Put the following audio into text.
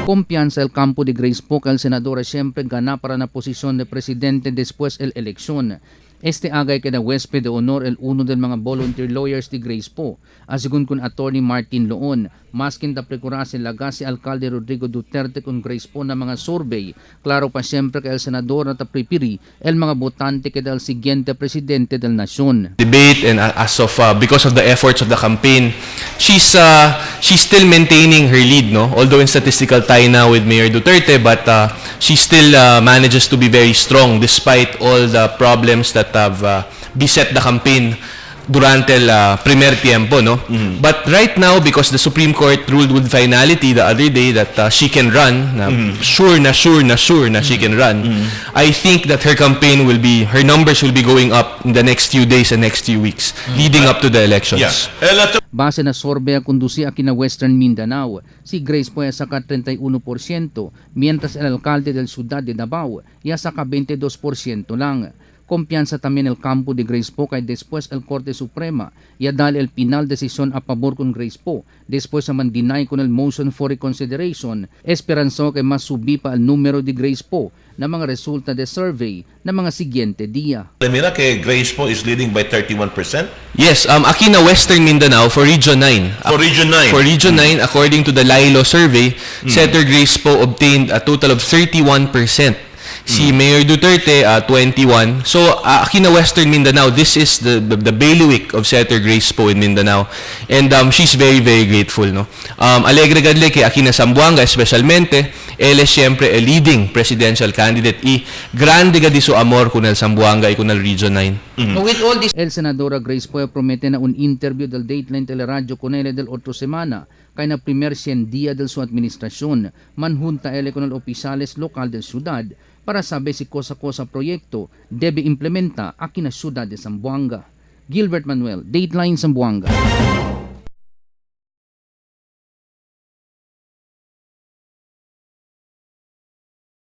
Confianza el campo de Grace Po que el senador siempre gana para la posición de presidente después el elección. Este agay queda huésped de honor el uno del mga volunteer lawyers de Grace Po, asigun kun attorney Martin Loon. Maskin da prekurase laga si Alcalde Rodrigo Duterte kun Grace Po na mga survey. Klaro pa siyempre kay el senador na tapripiri el mga botante kay el siguiente presidente del nasyon. Debate and because of the efforts of the campaign, she's still maintaining her lead, no? Although in statistical tie now with Mayor Duterte, but she still manages to be very strong despite all the problems that have beset the campaign durante el primer tiempo, no? But right now, because the Supreme Court ruled with finality the other day that she can run, sure na she can run, I think that her numbers will be going up in the next few days and next few weeks, leading up to the elections. Yeah. Base na sorbe kundusi aki na Western Mindanao, si Grace po ay saka 31%, mientras el alcalde del ciudad de Davao ya saka 22% lang. Kumpiyansa también el campo de Grace Po kay después el Korte Suprema ya dali el final desisyon a pabor con Grace Po después naman deny con el motion for reconsideration. Esperanzo kay mas subi pa el numero de Grace Po na mga resulta de survey na mga siguiente dia. Mira que Grace Po is leading by 31%. Yes, aki na Western Mindanao for Region 9. For Region 9. For Region 9, according to the Lilo survey, Senator Grace Po obtained a total of 31%. Si Mayor Duterte, 21. So, aquí na Western Mindanao, this is the bailiwick of Senator Grace Po in Mindanao. And she's very, very grateful, no? Alegre gadle kay aquí na Zamboanga, especialmente, él es siempre a leading presidential candidate. Y grande ga di su amor con el Zamboanga y con el Region 9. With all this, el senadora Grace Po promete na un interview del Dateline Teleradio con él del otro semana kay na primer 100 día del su administrasyon. Manjunta él con el opisales lokal del ciudad para saber si cosa proyecto debe implementa aquí na siyudad de Zamboanga. Gilbert Manuel, Dateline Zamboanga.